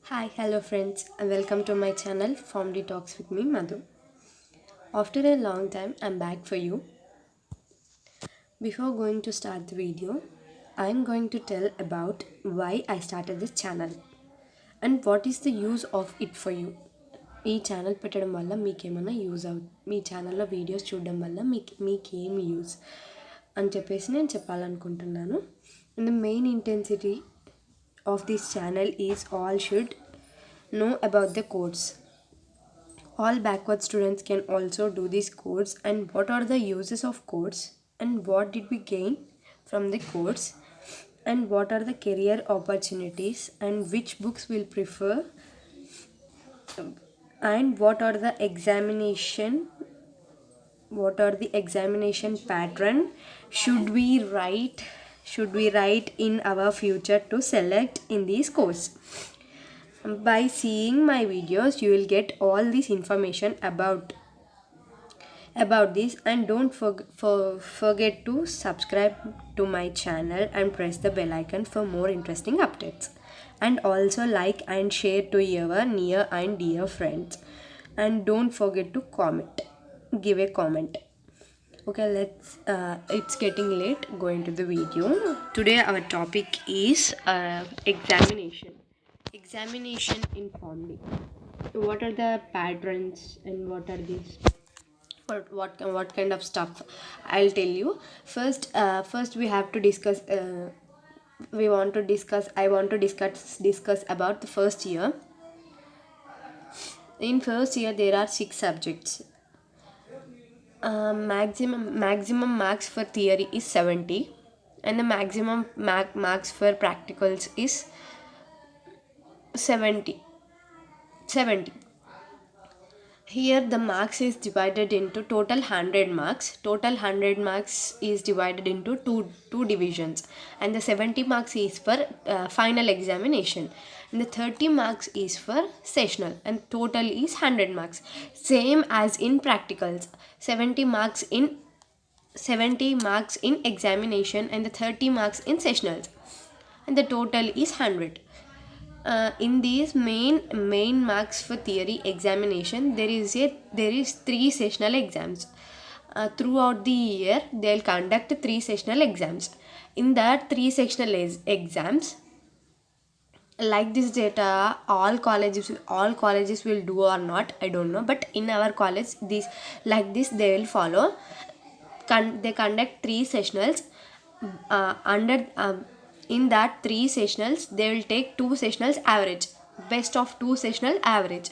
Hi, hello friends, and welcome to my channel Formdy Talks with me, Madhu. After a long time, I'm back for you. Before going to start the video, I'm going to tell about why I started this channel and what is the use of it for you. ఈ channel పెట్టడం వల్ల మీకేమైనా use మీ ఛానల్లో videos చూడడం వల్ల మీకేం use అని చెప్పేసి నేను చెప్పాలనుకుంటున్నాను. And the main intensity of this channel is all should know about the codes. All backward students can also do these codes, and what are the uses of codes, and what did we gain from the codes, and what are the career opportunities, and which books we'll prefer, and what are the examination pattern should we write in our future to select in these course. By seeing my videos you will get all this information about this, and don't forget to subscribe to my channel and press the bell icon for more interesting updates, and also like and share to your near and dear friends, and don't forget to give a comment. Okay, it's getting late, go into the video. Today our topic is examination in Formly. What are the patterns and what are these? What kind of stuff? I'll tell you. First we have to discuss. I want to discuss about the first year. In first year there are 6 subjects. Maximum marks for theory is 70, and the maximum marks for practicals is 70. Here the marks is divided into total 100 marks. Total 100 marks is divided into two divisions, and the 70 marks is for final examination, and the 30 marks is for sessional, and total is 100 marks. Same as in practicals, 70 marks in examination and the 30 marks in sessionals, and the total is 100. In these main marks for theory examination, there is 3 sessional exams. Throughout the year they'll conduct 3 sessional exams. In that 3 sessional exams, like this data all colleges will do or not, I don't know, but in our college they will follow. They conduct 3 sessionals. In that 3 sessionals they will take 2 sessionals average, best of 2 sessional average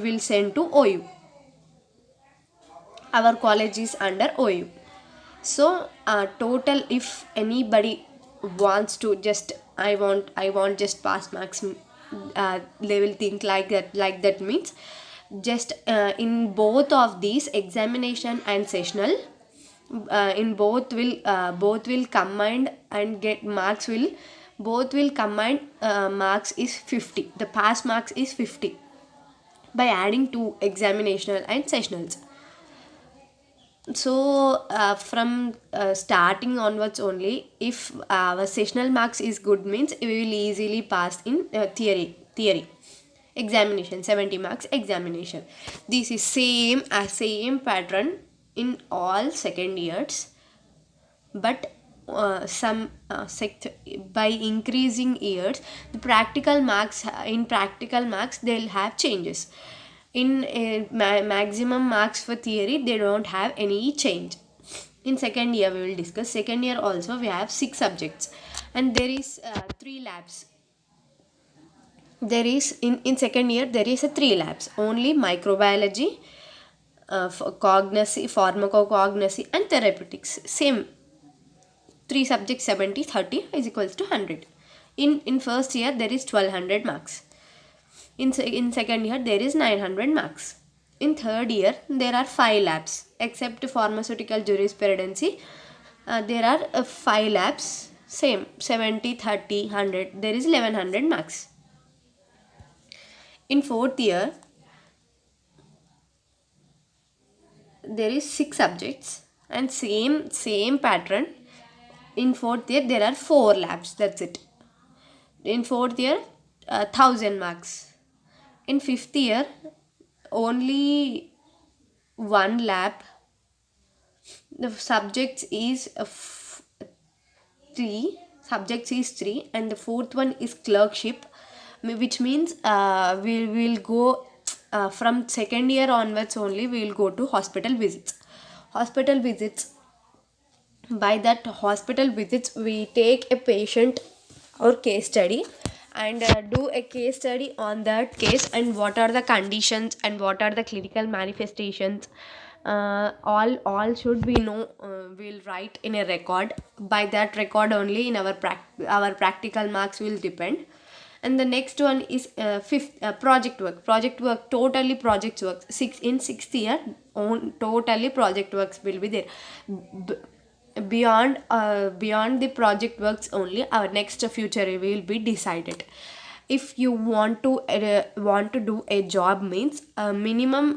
will send to OU. Our college is under OU. So total, if anybody wants to just I want just pass marks, they will think like that means just in both of these examination and sessional, in both will combined and get marks will combine. Marks is 50, the pass marks is 50 by adding 2 examinational and sessionals. So from starting onwards only, if our sessional marks is good means we will easily pass in theory examination, 70 marks examination. This is same pattern in all second years, but by increasing years, the practical marks they'll have changes. In maximum marks for theory they don't have any change. In second year we will discuss. Second year also we have 6 subjects, and there is 3 labs. There is in second year there is a 3 labs only: microbiology, cognosy, pharmacognosy, and therapeutics. Same 3 subjects, 70 30 is equals to 100. In first year there is 1200 marks. In second year there is 900 marks. In third year there are 5 labs except pharmaceutical jurisprudency. There are 5 labs, same 70 30 100, there is 1100 marks. In fourth year there is 6 subjects and same pattern. In fourth year there are 4 labs, that's it. In fourth year 1000 marks. In fifth year, only one lab. The subjects is three. Subjects is three, and the fourth one is clerkship, which means we will go from second year onwards only. We will go to hospital visits. Hospital visits. By that hospital visits, we take a patient or case study and do a case study on that case, and what are the conditions and what are the clinical manifestations. All should we know. We'll write in a record. By that record only, in our practical marks will depend. And the next one is fifth, project work, totally project work. In sixth year, totally project works will be there. Beyond the project works only, our next future will be decided. If you want to do a job means minimum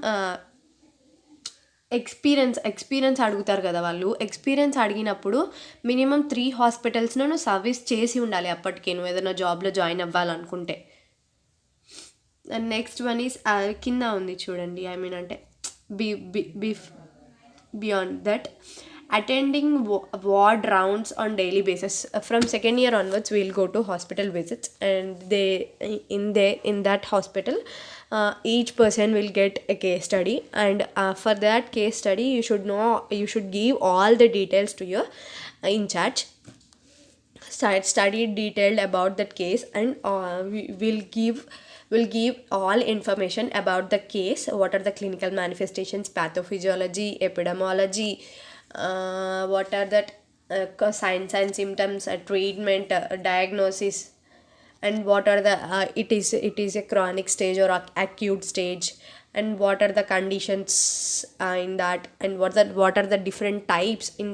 experience అడుగుతారు కదా వాళ్ళు. Experience అడిగినప్పుడు minimum 3 హాస్పిటల్స్లో నువ్వు service చేసి ఉండాలి అప్పటికే, నువ్వు ఏదైనా జాబ్లో జాయిన్ అవ్వాలనుకుంటే. అండ్ నెక్స్ట్ వన్ ఈస్ కింద ఉంది చూడండి, ఐ మీన్ అంటే beyond that, attending ward rounds on daily basis. From second year onwards, we'll go to hospital visits, and in that hospital, each person will get a case study, and for that case study, you should give all the details to your in charge. Study detailed about that case, and will give all information about the case. What are the clinical manifestations, pathophysiology, epidemiology, what are that signs and symptoms, treatment, diagnosis, and what are the it is a chronic stage or acute stage, and what are the conditions in that, and what are the different types in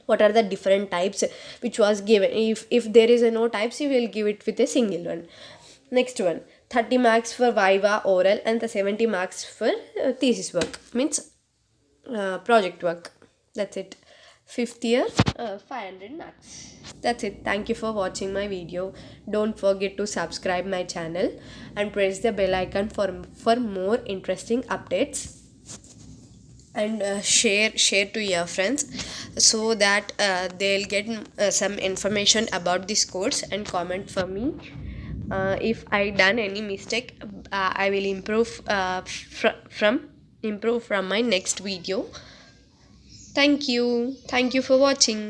what are the different types which was given. If there is no types, you will give it with a single one. Next one, 30 marks for viva oral, and the 70 marks for thesis work, means project work. That's it. Fifth year, 500 marks. That's it. Thank you for watching my video. Don't forget to subscribe my channel and press the bell icon for more interesting updates, and share to your friends, so that they'll get some information about this course, and comment for me. If I done any mistake, I will improve from my next video. Thank you for watching.